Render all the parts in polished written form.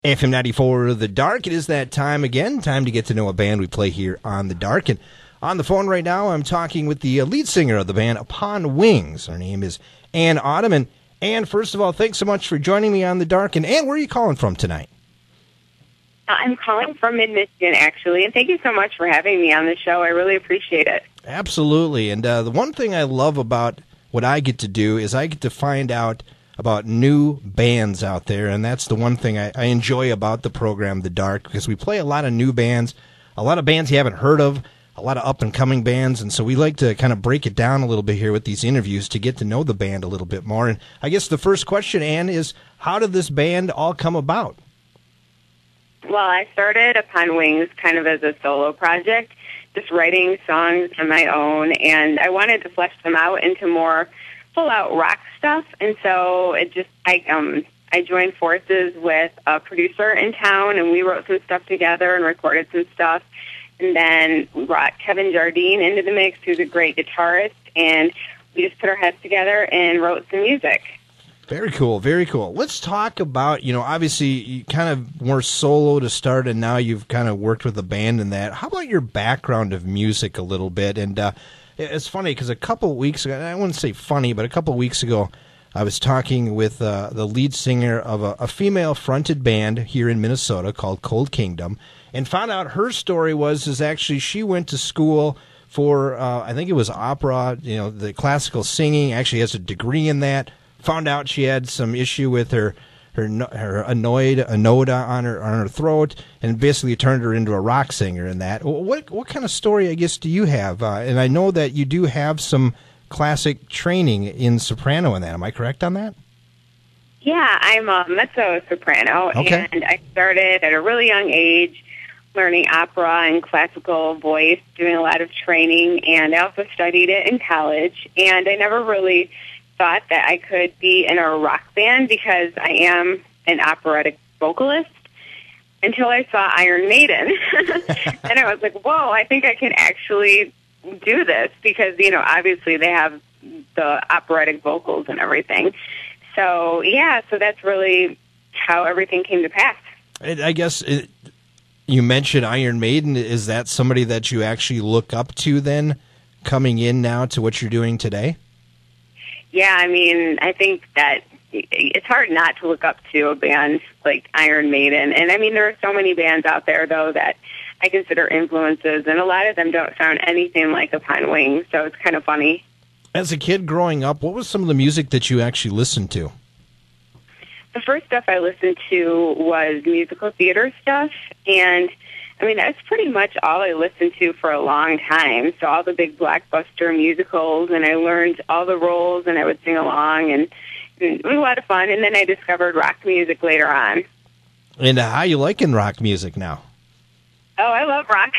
FM 94 The Dark. It is that time again, time to get to know a band we play here on The Dark. And on the phone right now, I'm talking with the lead singer of the band, Upon Wings. Her name is Ann Autumn. And Ann, first of all, thanks so much for joining me on The Dark. And Ann, where are you calling from tonight? I'm calling from mid-Michigan, actually, and thank you so much for having me on the show. I really appreciate it. Absolutely. And the one thing I love about what I get to do is I get to find out about new bands out there, and that's the one thing I enjoy about the program, The Dark, because we play a lot of new bands, a lot of bands you haven't heard of, a lot of up-and-coming bands, and so we like to kind of break it down a little bit here with these interviews to get to know the band a little bit more. And I guess the first question, Ann, is how did this band all come about? Well, I started Upon Wings kind of as a solo project, just writing songs on my own, and I wanted to flesh them out into more full-out rock stuff, and so I joined forces with a producer in town, and we wrote some stuff together and recorded some stuff, and then we brought Kevin Jardine into the mix, who's a great guitarist, and we just put our heads together and wrote some music. Very cool, very cool. Let's talk about, obviously you kind of were solo to start, and now you've kind of worked with a band in that. How about your background of music a little bit? And it's funny because a couple of weeks ago, I wouldn't say funny, but a couple of weeks ago, I was talking with the lead singer of a female-fronted band here in Minnesota called Cold Kingdom, and found out her story is actually she went to school for, I think it was opera, the classical singing, actually has a degree in that. Found out she had some issue with her anoda on her throat, and basically turned her into a rock singer in that. What kind of story, I guess, do you have? And I know that you do have some classic training in soprano in that. Am I correct on that? Yeah, I'm a mezzo-soprano, okay. And I started at a really young age learning opera and classical voice, doing a lot of training, and I also studied it in college, and I never really thought that I could be in a rock band because I am an operatic vocalist until I saw Iron Maiden. And I was like, whoa, I think I can actually do this because, obviously they have the operatic vocals and everything. So, yeah, so that's really how everything came to pass. I guess you mentioned Iron Maiden. Is that somebody that you actually look up to then coming in now to what you're doing today? Yeah, I think that it's hard not to look up to a band like Iron Maiden. And, there are so many bands out there, though, that I consider influences, and a lot of them don't sound anything like Upon Wings, so it's kind of funny. As a kid growing up, what was some of the music that you actually listened to? The first stuff I listened to was musical theater stuff, and that's pretty much all I listened to for a long time. So all the big blockbuster musicals, and I learned all the roles, and I would sing along, and it was a lot of fun. And then I discovered rock music later on. And how you liking rock music now? Oh, I love rock.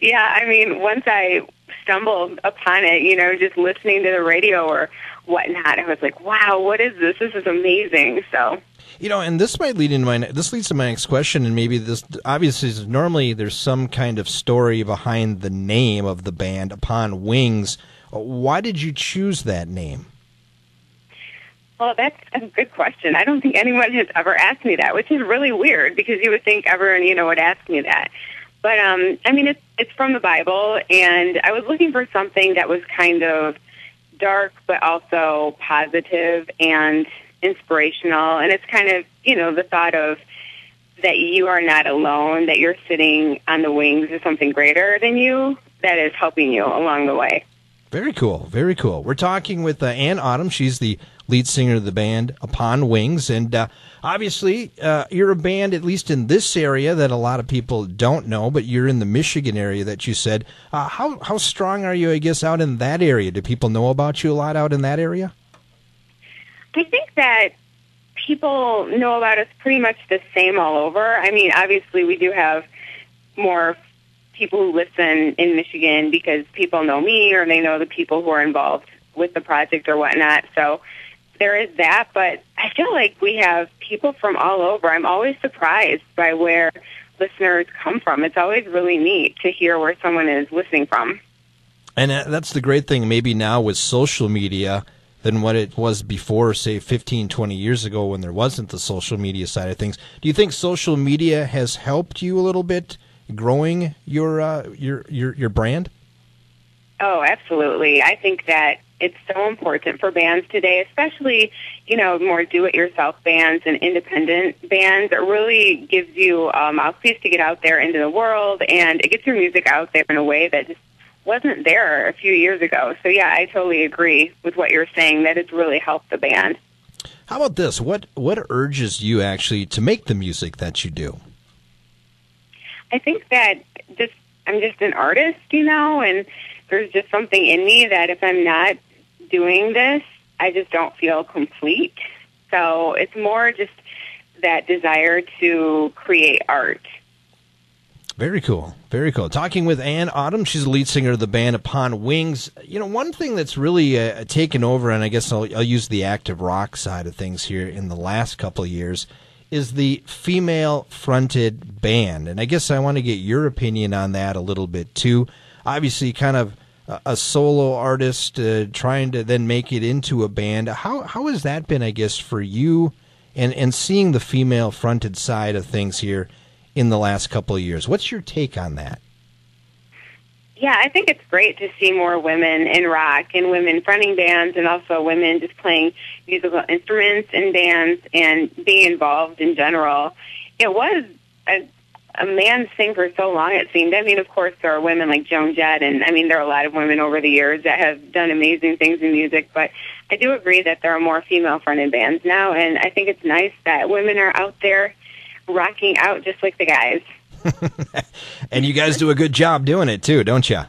Yeah, once I stumbled upon it, just listening to the radio or whatnot, I was like, wow, what is this? This is amazing. So... and this might lead into this leads to my next question, and maybe this obviously is normally there's some kind of story behind the name of the band, Upon Wings. Why did you choose that name? Well, that's a good question. I don't think anyone has ever asked me that, which is really weird because you would think everyone, would ask me that. But, it's from the Bible, and I was looking for something that was kind of dark but also positive and inspirational, and it's kind of, the thought of that you are not alone, that you're sitting on the wings of something greater than you that is helping you along the way. Very cool, very cool. We're talking with Ann Autumn. She's the lead singer of the band Upon Wings, and obviously you're a band, at least in this area, that a lot of people don't know, but you're in the Michigan area that you said. How strong are you, I guess, out in that area? Do people know about you a lot out in that area? I think that people know about us pretty much the same all over. Obviously we do have more people who listen in Michigan because people know me or they know the people who are involved with the project or whatnot. So there is that, but I feel like we have people from all over. I'm always surprised by where listeners come from. It's always really neat to hear where someone is listening from. And that's the great thing maybe now with social media. than what it was before, say, 15, 20 years ago when there wasn't the social media side of things. Do you think social media has helped you a little bit growing your brand? Oh, absolutely. I think that it's so important for bands today, especially, more do-it-yourself bands and independent bands. It really gives you a mouthpiece to get out there into the world, and it gets your music out there in a way that just wasn't there a few years ago. So, yeah, I totally agree with what you're saying, that it's really helped the band. How about this? What urges you actually to make the music that you do? I think that I'm just an artist, and there's just something in me that if I'm not doing this, I just don't feel complete. So it's more just that desire to create art. Very cool. Very cool. Talking with Ann Autumn. She's the lead singer of the band Upon Wings. One thing that's really taken over, and I guess I'll use the active rock side of things here in the last couple of years, is the female-fronted band. And I guess I want to get your opinion on that a little bit, too. Obviously, kind of a solo artist trying to then make it into a band. How has that been, I guess, for you and seeing the female-fronted side of things here in the last couple of years? What's your take on that? Yeah, I think it's great to see more women in rock and women fronting bands, and also women just playing musical instruments in bands and being involved in general. It was a man's thing for so long, it seemed. I mean, of course, there are women like Joan Jett, and there are a lot of women over the years that have done amazing things in music, but I do agree that there are more female-fronted bands now, and I think it's nice that women are out there rocking out just like the guys. And you guys do a good job doing it, too, don't you?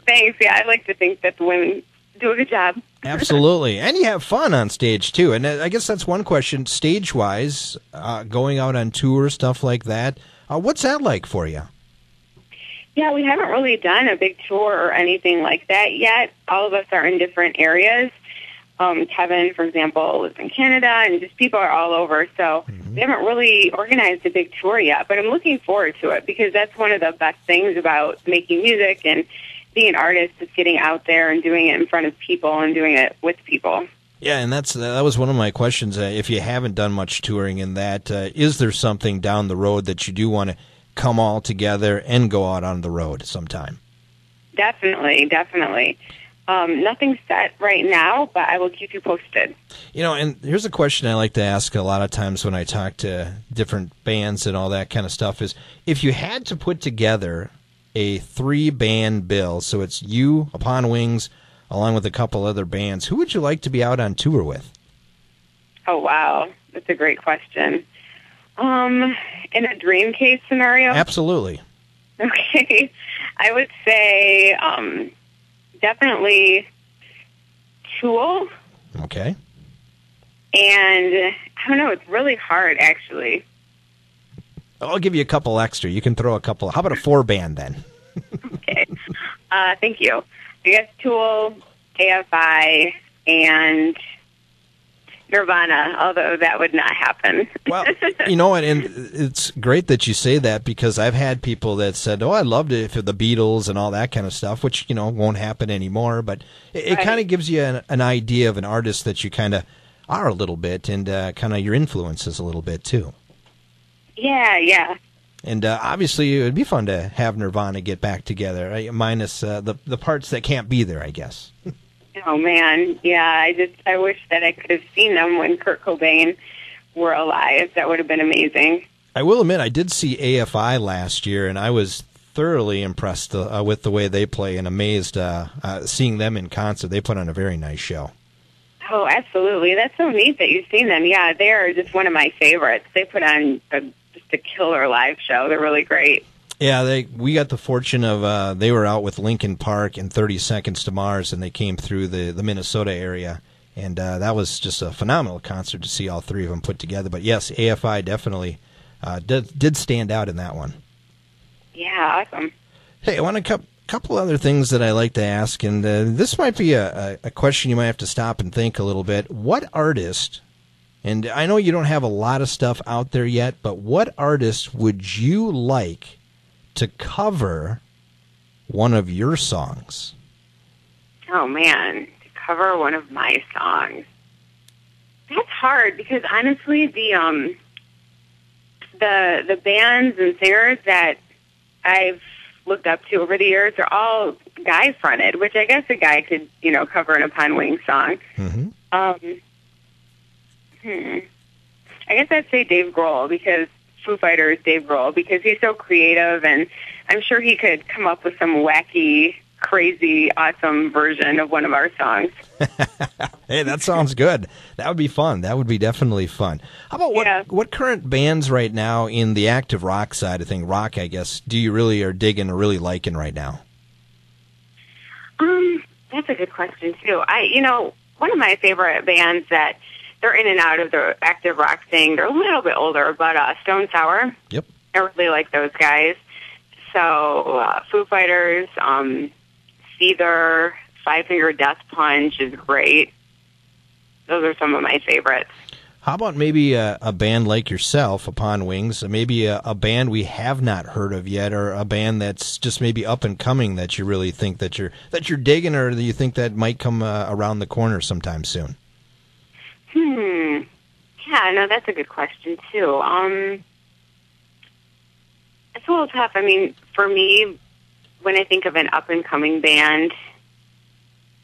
Thanks. Yeah, I like to think that the women do a good job. Absolutely. And you have fun on stage, too. And I guess that's one question, stage-wise, going out on tour, stuff like that. What's that like for you? Yeah, we haven't really done a big tour or anything like that yet. All of us are in different areas. Kevin, for example, lives in Canada, and just people are all over. So we haven't really organized a big tour yet, but I'm looking forward to it because that's one of the best things about making music and being an artist is getting out there and doing it in front of people and doing it with people. Yeah, and that was one of my questions. If you haven't done much touring in that, is there something down the road that you do want to come all together and go out on the road sometime? Definitely. Nothing set right now, but I will keep you posted. And here's a question I like to ask a lot of times when I talk to different bands and all that kind of stuff is, if you had to put together a 3-band bill, so it's you, Upon Wings, along with a couple other bands, who would you like to be out on tour with? Oh, wow. That's a great question. In a dream case scenario? Absolutely. Okay. I would say definitely Tool. Okay. And I don't know, it's really hard, actually. I'll give you a couple extra. You can throw a couple. How about a 4-band then? Okay. Thank you. I guess Tool, AFI, and Nirvana, although that would not happen. Well, and it's great that you say that because I've had people that said, oh, I loved it for the Beatles and all that kind of stuff, which, won't happen anymore. But it kind of gives you an idea of an artist that you kind of are a little bit and kind of your influences a little bit, too. Yeah. And obviously it would be fun to have Nirvana get back together, right? Minus the parts that can't be there, I guess. Oh, man. Yeah, I wish that I could have seen them when Kurt Cobain were alive. That would have been amazing. I will admit, I did see AFI last year, and I was thoroughly impressed with the way they play and amazed seeing them in concert. They put on a very nice show. Oh, absolutely. That's so neat that you've seen them. Yeah, they are just one of my favorites. They put on just a killer live show. They're really great. Yeah, we got the fortune of they were out with Linkin Park and 30 Seconds to Mars, and they came through the Minnesota area, and that was just a phenomenal concert to see all three of them put together. But yes, AFI definitely did stand out in that one. Yeah, awesome. Hey, I want a couple other things that I like to ask, and this might be a question you might have to stop and think a little bit. What artist, and I know you don't have a lot of stuff out there yet, but what artist would you like to cover one of your songs? Oh, man, to cover one of my songs? That's hard because honestly, the bands and singers that I've looked up to over the years are all guy fronted, which I guess a guy could, cover an Upon Wings song. Mm-hmm. I guess I'd say Dave Grohl, because Foo Fighters, Dave Grohl, because he's so creative, and I'm sure he could come up with some wacky, crazy, awesome version of one of our songs. Hey, that sounds good. That would be fun. That would be definitely fun. How about what current bands right now in the active rock side of things, rock, I guess, do you really are digging or really liking right now? That's a good question, too. One of my favorite bands that they're in and out of the active rock thing, they're a little bit older, but Stone Sour. Yep. I really like those guys. So Foo Fighters, Seether, Five Finger Death Punch is great. Those are some of my favorites. How about maybe a band like yourself, Upon Wings, maybe a band we have not heard of yet, or a band that's just maybe up and coming that you really think that you're digging, or that you think that might come around the corner sometime soon? Yeah, no, that's a good question, too. It's a little tough. I mean, for me, when I think of an up-and-coming band,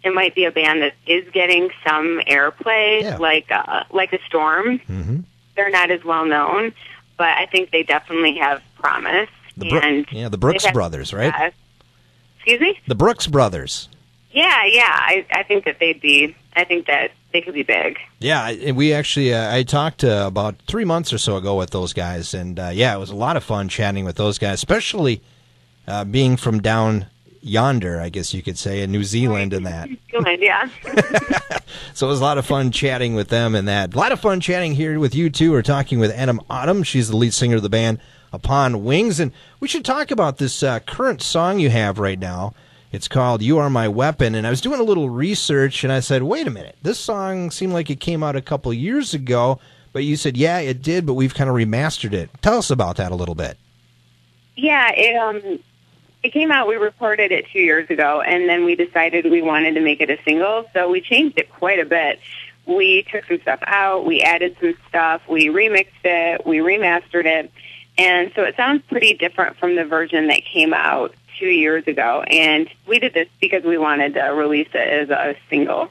it might be a band that is getting some airplay, like a Storm. Mm-hmm. They're not as well-known, but I think they definitely have promise. The Brooks Brothers, right? Excuse me? The Brooks Brothers. Yeah, I think that I think that they could be big. Yeah, we actually, I talked about 3 months or so ago with those guys, and it was a lot of fun chatting with those guys, especially being from down yonder, I guess you could say, in New Zealand and that. New Zealand, yeah. So it was a lot of fun chatting with them and that. A lot of fun chatting here with you, too. We're talking with Adam Autumn. She's the lead singer of the band Upon Wings, and we should talk about this current song you have right now. It's called You Are My Weapon, and I was doing a little research, and I said, wait a minute, this song seemed like it came out a couple years ago, but you said, yeah, it did, but we've kind of remastered it. Tell us about that a little bit. Yeah, it came out, we recorded it 2 years ago, and then we decided we wanted to make it a single, so we changed it quite a bit. We took some stuff out, we added some stuff, we remixed it, we remastered it, and so it sounds pretty different from the version that came out 2 years ago, and we did this because we wanted to release it as a single.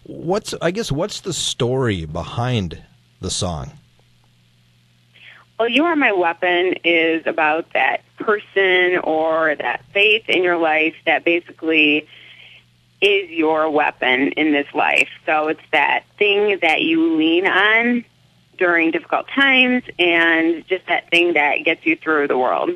What's the story behind the song? Well, You Are My Weapon is about that person or that faith in your life that basically is your weapon in this life. So it's that thing that you lean on during difficult times, and just that thing that gets you through the world.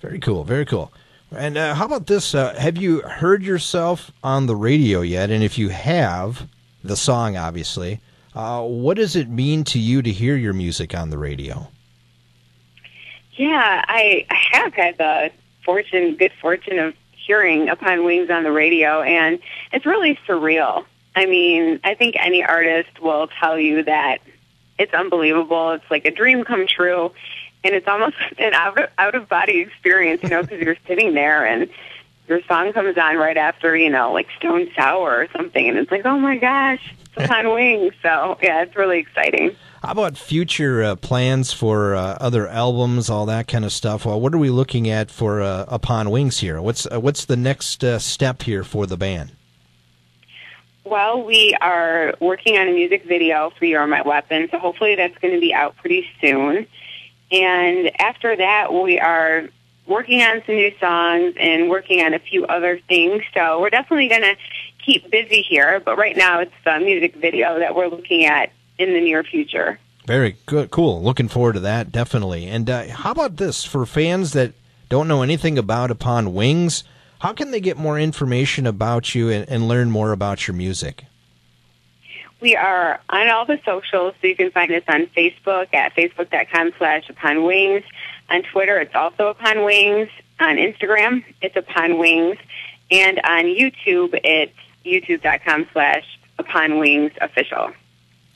Very cool, very cool. And how about this? Have you heard yourself on the radio yet? And if you have, the song, obviously, what does it mean to you to hear your music on the radio? Yeah, I have had the good fortune of hearing Upon Wings on the radio, and it's really surreal. I mean, I think any artist will tell you that it's unbelievable. It's like a dream come true. And it's almost an out-of-body experience, because you're sitting there and your song comes on right after, like Stone Sour or something. And it's like, oh, my gosh, it's Upon Wings. So, yeah, it's really exciting. How about future plans for other albums, all that kind of stuff? Well, what are we looking at for Upon Wings here? What's the next step here for the band? Well, we are working on a music video for You Are My Weapon, so hopefully that's going to be out pretty soon. And after that, we are working on some new songs and working on a few other things. So we're definitely going to keep busy here. But right now, it's the music video that we're looking at in the near future. Very good. Cool. Looking forward to that, definitely. And how about this? For fans that don't know anything about Upon Wings, how can they get more information about you and learn more about your music? We are on all the socials, so you can find us on Facebook at facebook.com/Upon Wings. On Twitter, it's also Upon Wings. On Instagram, it's Upon Wings. And on YouTube, it's youtube.com/Upon Wings official.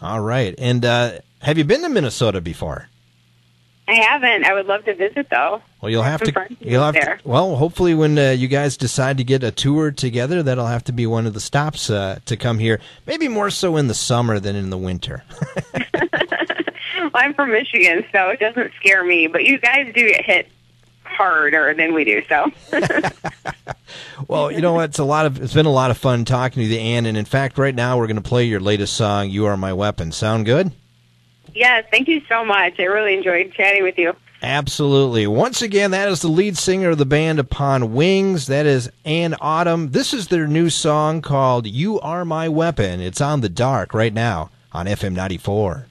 All right. And have you been to Minnesota before? I haven't. I would love to visit, though. Well, you'll have Some to. friends You'll have there. to. Well, hopefully, when you guys decide to get a tour together, that'll have to be one of the stops to come here. Maybe more so in the summer than in the winter. Well, I'm from Michigan, so it doesn't scare me. But you guys do get hit harder than we do, so. Well, you know what? It's been a lot of fun talking to you, Ann. And in fact, right now we're going to play your latest song, "You Are My Weapon." Sound good? Yes, thank you so much. I really enjoyed chatting with you. Absolutely. Once again, that is the lead singer of the band Upon Wings. That is Ann Autumn. This is their new song called "You Are My Weapon." It's on The Dark right now on FM 94.